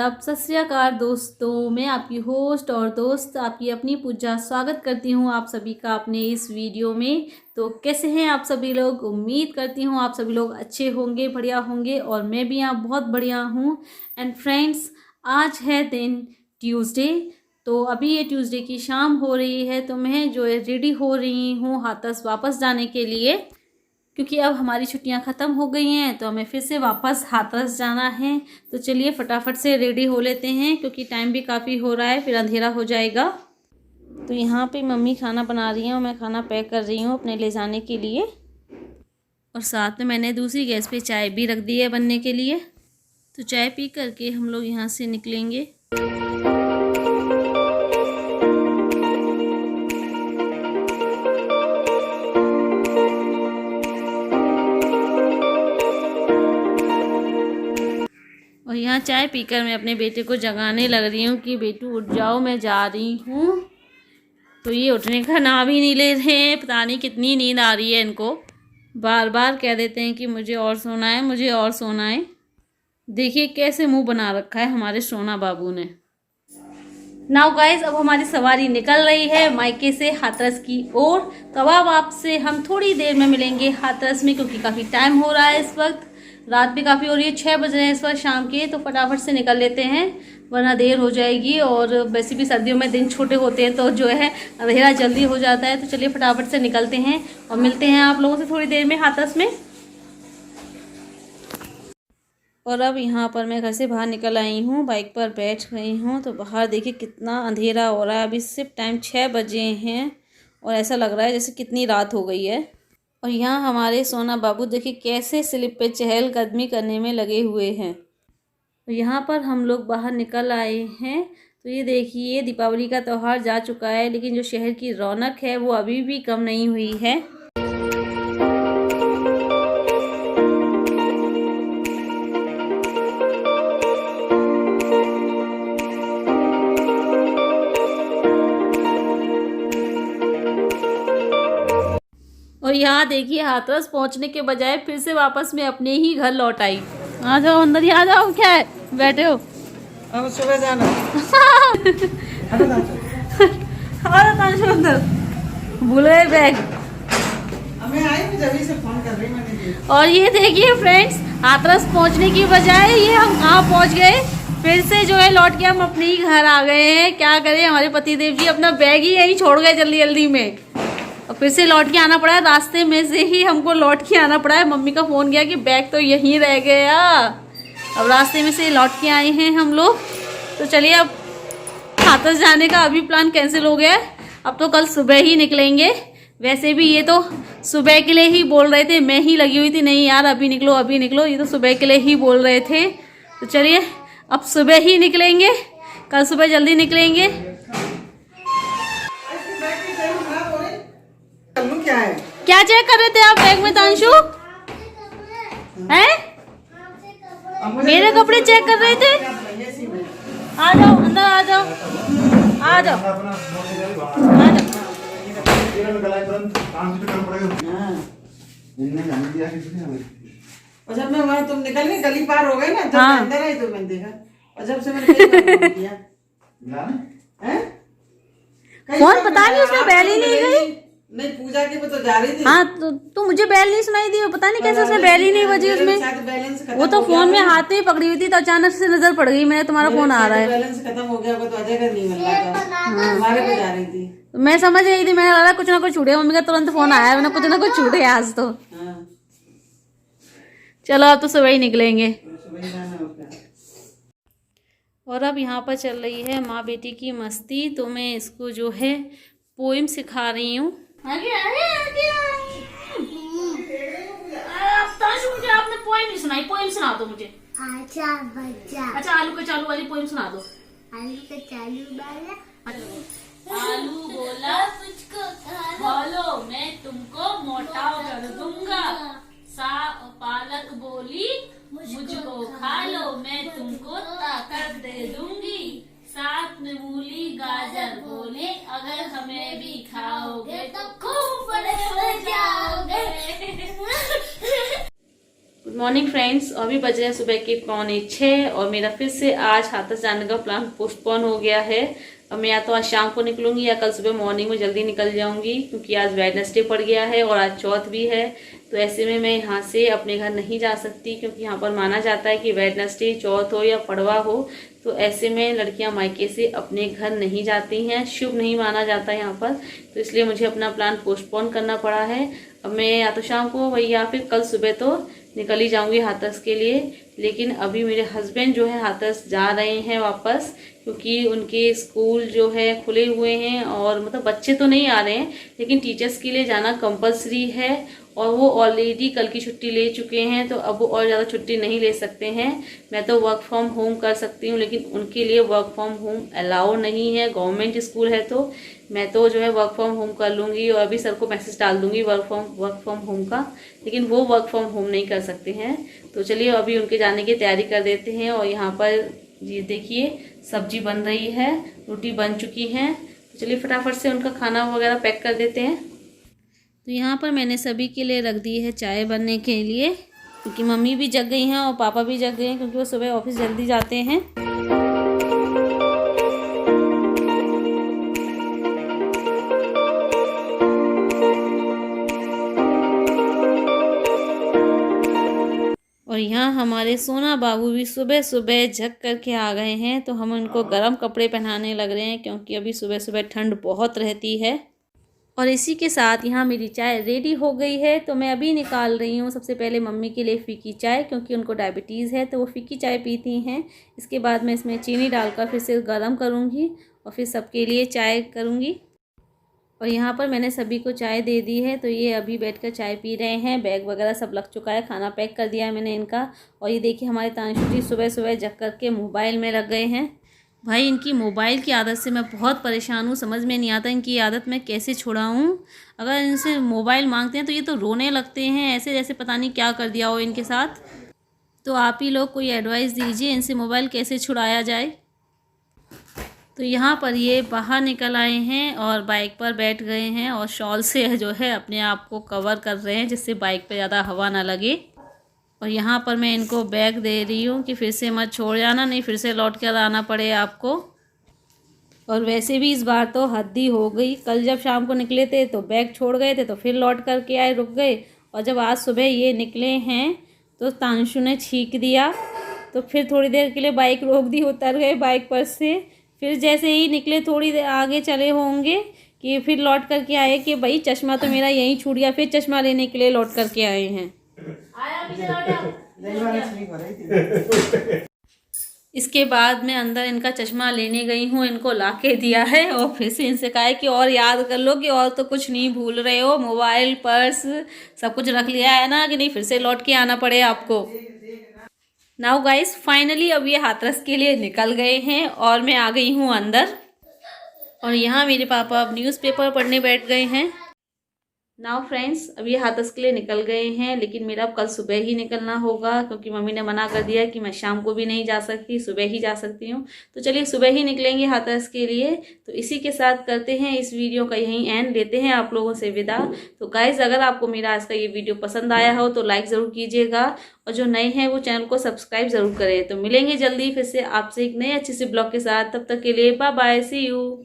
आदाब, सत श्री अकाल दोस्तों। मैं आपकी होस्ट और दोस्त आपकी अपनी पूजा स्वागत करती हूँ आप सभी का अपने इस वीडियो में। तो कैसे हैं आप सभी लोग? उम्मीद करती हूँ आप सभी लोग अच्छे होंगे, बढ़िया होंगे और मैं भी यहाँ बहुत बढ़िया हूँ। एंड फ्रेंड्स, आज है दिन ट्यूसडे। तो अभी ये ट्यूसडे की शाम हो रही है, तो मैं जो है रेडी हो रही हूँ हाथरस वापस जाने के लिए, क्योंकि अब हमारी छुट्टियां ख़त्म हो गई हैं तो हमें फिर से वापस हाथरस जाना है। तो चलिए फटाफट से रेडी हो लेते हैं, क्योंकि टाइम भी काफ़ी हो रहा है, फिर अंधेरा हो जाएगा। तो यहाँ पे मम्मी खाना बना रही हैं और मैं खाना पैक कर रही हूँ अपने ले जाने के लिए। और साथ में मैंने दूसरी गैस पे चाय भी रख दी है बनने के लिए। तो चाय पी करके हम लोग यहाँ से निकलेंगे। और यहाँ चाय पीकर मैं अपने बेटे को जगाने लग रही हूँ कि बेटू उठ जाओ, मैं जा रही हूँ। तो ये उठने का नाम ही नहीं ले रहे हैं, पता नहीं कितनी नींद आ रही है इनको। बार बार कह देते हैं कि मुझे और सोना है, मुझे और सोना है। देखिए कैसे मुंह बना रखा है हमारे सोना बाबू ने। नाउ गाइस, अब हमारी सवारी निकल रही है मायके से हाथरस की ओर। तो अब आपसे हम थोड़ी देर में मिलेंगे हाथरस में, क्योंकि काफ़ी टाइम हो रहा है इस वक्त। रात भी काफ़ी हो रही है, 6 बज रहे हैं इस वक्त शाम के। तो फटाफट से निकल लेते हैं वरना देर हो जाएगी। और वैसे भी सर्दियों में दिन छोटे होते हैं तो जो है अंधेरा जल्दी हो जाता है। तो चलिए फटाफट से निकलते हैं और मिलते हैं आप लोगों से थोड़ी देर में हाथरस में। और अब यहाँ पर मैं घर से बाहर निकल आई हूँ, बाइक पर बैठ गई हूँ। तो बाहर देखिए कितना अंधेरा हो रहा है। अभी सिर्फ टाइम 6 बजे हैं और ऐसा लग रहा है जैसे कितनी रात हो गई है। और यहाँ हमारे सोना बाबू देखिए कैसे स्लिप पे चहलकदमी करने में लगे हुए हैं। तो यहाँ पर हम लोग बाहर निकल आए हैं। तो ये देखिए दीपावली का त्यौहार जा चुका है, लेकिन जो शहर की रौनक है वो अभी भी कम नहीं हुई है। और यहाँ देखिए हाथरस पहुँचने के बजाय फिर से वापस मैं अपने ही घर लौट आई। आ जाओ अंदर ही आ जाओ, क्या है बैठे हो? अब सुबह जाना। अंदर भूल गए बैग। मैं आई हूँ जब से फोन कर रही मैंने। और ये देखिए फ्रेंड्स, हाथरस पहुँचने की बजाय ये हम कहाँ पहुँच गए, फिर से जो है लौट के हम अपने ही घर आ गए हैं। क्या करें, हमारे पतिदेव जी अपना बैग ही यहीं छोड़ गए जल्दी जल्दी में। और फिर से लौट के आना पड़ा है, रास्ते में से ही हमको लौट के आना पड़ा है। मम्मी का फ़ोन गया कि बैग तो यहीं रह गया। अब रास्ते में से लौट के आए हैं हम लोग। तो चलिए अब हाथरस जाने का अभी प्लान कैंसिल हो गया है। अब तो कल सुबह ही निकलेंगे। वैसे भी ये तो सुबह के लिए ही बोल रहे थे, मैं ही लगी हुई थी नहीं यार अभी निकलो अभी निकलो। ये तो सुबह के लिए ही बोल रहे थे। तो चलिए अब सुबह ही निकलेंगे, कल सुबह जल्दी निकलेंगे। क्या है? क्या चेक कर रहे थे आप बैग में तांशु? हैं? मेरे कपड़े चेक कर रहे थे? आ जाओ अंदर आ जाओ, आ जाओ आ जाओ। और जब मैं वहाँ तुम निकल गई गली पार हो गई ना, जब मैं अंदर आई तो मैंने देखा। और जब से मैंने फोन किया फोन पता नहीं उसमें बैल ही नहीं गई। नहीं पूजा की वो तो जा रही थी। हाँ तो मुझे बैल नहीं सुनाई दी, पता नहीं कैसे उसमें बैल ही नहीं बजी उसमें। वो तो फोन में हाथ में पकड़ी हुई थी तो अचानक से नजर पड़ गई मैंने तुम्हारा फोन आ रहा है। बैलेंस खत्म हो गया तो अजय का नहीं मिल रहा था, हमारे को जा रही थी। मैं समझ रही थी, मैंने लगा कुछ ना कुछ छूटे। मम्मी का तुरंत फोन आया, मैंने कुछ ना कुछ छूटे आज तो। चलो अब तो सुबह ही निकलेंगे। और अब यहाँ पर चल रही है माँ बेटी की मस्ती। तो मैं इसको जो है पोइम सिखा रही हूँ। मुझे आपने पोइम नहीं सुनाई, पोइम सुना दो मुझे। अच्छा आलू का चालू वाली पोइम सुना दो। आलू का चालू वाला, आलू बोला तुझको बोलो मैं तुमको मोटा कर दूंगा। पालक बोली मुझको खा लो मैं तुमको ताकत दे दूंगी। साथ में मूली गाजर बोले अगर हमें भी खाओगे तो खूब बड़े हो जाओगे। मॉर्निंग फ्रेंड्स, अभी बज रहे हैं सुबह के 5:45 और मेरा फिर से आज हाथरस जाने का प्लान पोस्टपोन हो गया है। अब मैं या तो आज शाम को निकलूंगी या कल सुबह मॉर्निंग में जल्दी निकल जाऊंगी, क्योंकि आज वेडनेसडे पड़ गया है और आज चौथ भी है। तो ऐसे में मैं यहाँ से अपने घर नहीं जा सकती, क्योंकि यहाँ पर माना जाता है कि वेडनेसडे, चौथ हो या पड़वा हो, तो ऐसे में लड़कियां मायके से अपने घर नहीं जाती हैं, शुभ नहीं माना जाता यहाँ पर। तो इसलिए मुझे अपना प्लान पोस्टपोन करना पड़ा है। अब मैं या तो शाम को वही या फिर कल सुबह तो निकल ही जाऊंगी हाथरस के लिए। लेकिन अभी मेरे हस्बैंड जो है हाथरस जा रहे हैं वापस, क्योंकि उनके स्कूल जो है खुले हुए हैं और मतलब बच्चे तो नहीं आ रहे हैं, लेकिन टीचर्स के लिए जाना कंपलसरी है और वो ऑलरेडी कल की छुट्टी ले चुके हैं, तो अब वो और ज़्यादा छुट्टी नहीं ले सकते हैं। मैं तो वर्क फ्रॉम होम कर सकती हूँ, लेकिन उनके लिए वर्क फ्रॉम होम अलाउ नहीं है, गवर्नमेंट स्कूल है। तो मैं तो जो है वर्क फ्रॉम होम कर लूँगी और अभी सर को मैसेज डाल दूँगी वर्क फ्रॉम होम का, लेकिन वो वर्क फ्रॉम होम नहीं कर सकते हैं। तो चलिए अभी उनके जाने की तैयारी कर देते हैं। और यहाँ पर ये देखिए सब्जी बन रही है, रोटी बन चुकी है। तो चलिए फटाफट से उनका खाना वगैरह पैक कर देते हैं। तो यहाँ पर मैंने सभी के लिए रख दी है चाय बनने के लिए, क्योंकि मम्मी भी जग गई हैं और पापा भी जग गए हैं, क्योंकि वो सुबह ऑफिस जल्दी जाते हैं। और यहाँ हमारे सोना बाबू भी सुबह सुबह जग करके आ गए हैं, तो हम उनको गर्म कपड़े पहनाने लग रहे हैं, क्योंकि अभी सुबह सुबह ठंड बहुत रहती है। और इसी के साथ यहाँ मेरी चाय रेडी हो गई है, तो मैं अभी निकाल रही हूँ सबसे पहले मम्मी के लिए फीकी चाय, क्योंकि उनको डायबिटीज़ है तो वो फीकी चाय पीती हैं। इसके बाद मैं इसमें चीनी डालकर फिर से गर्म करूँगी और फिर सबके लिए चाय करूँगी। और यहाँ पर मैंने सभी को चाय दे दी है, तो ये अभी बैठकर चाय पी रहे हैं। बैग वगैरह सब लग चुका है, खाना पैक कर दिया है मैंने इनका। और ये देखिए हमारे तांशु जी सुबह सुबह जग करके मोबाइल में लग गए हैं। भाई इनकी मोबाइल की आदत से मैं बहुत परेशान हूँ, समझ में नहीं आता इनकी आदत मैं कैसे छुड़ाऊँ। अगर इनसे मोबाइल मांगते हैं तो ये तो रोने लगते हैं, ऐसे जैसे पता नहीं क्या कर दिया हो इनके साथ। तो आप ही लोग कोई एडवाइस दीजिए, इनसे मोबाइल कैसे छुड़ाया जाए। तो यहाँ पर ये बाहर निकल आए हैं और बाइक पर बैठ गए हैं और शॉल से जो है अपने आप को कवर कर रहे हैं, जिससे बाइक पे ज़्यादा हवा ना लगे। और यहाँ पर मैं इनको बैग दे रही हूँ कि फिर से मत छोड़ जाना, नहीं फिर से लौट कर आना पड़े आपको। और वैसे भी इस बार तो हद ही हो गई, कल जब शाम को निकले थे तो बैग छोड़ गए थे, तो फिर लौट कर के आए, रुक गए। और जब आज सुबह ये निकले हैं तो तांशु ने छींक दिया, तो फिर थोड़ी देर के लिए बाइक रोक दी, उतर गए बाइक पर से। फिर जैसे ही निकले थोड़ी देर आगे चले होंगे कि फिर लौट करके आए कि भाई चश्मा तो मेरा यहीं छूट गया, फिर चश्मा लेने के लिए लौट करके आए हैं। इसके बाद मैं अंदर इनका चश्मा लेने गई हूँ, इनको ला के दिया है और फिर से इनसे कहा है कि और याद कर लो कि और तो कुछ नहीं भूल रहे हो, मोबाइल पर्स सब कुछ रख लिया है ना, कि नहीं फिर से लौट के आना पड़े आपको। नाउ गाइस फाइनली अब ये हाथरस के लिए निकल गए हैं और मैं आ गई हूँ अंदर। और यहाँ मेरे पापा अब न्यूज़पेपर पढ़ने बैठ गए हैं। नाउ फ्रेंड्स अब ये हाथरस के लिए निकल गए हैं, लेकिन मेरा अब कल सुबह ही निकलना होगा, क्योंकि मम्मी ने मना कर दिया कि मैं शाम को भी नहीं जा सकती, सुबह ही जा सकती हूँ। तो चलिए सुबह ही निकलेंगे हाथरस के लिए। तो इसी के साथ करते हैं इस वीडियो का यहीं एंड, लेते हैं आप लोगों से विदा। तो गाइज अगर आपको मेरा आज का ये वीडियो पसंद आया हो तो लाइक ज़रूर कीजिएगा, और जो नए हैं वो चैनल को सब्सक्राइब ज़रूर करें। तो मिलेंगे जल्दी फिर से आपसे एक नए अच्छे से ब्लॉग के साथ, तब तक के लिए बाय बाय, सी यू।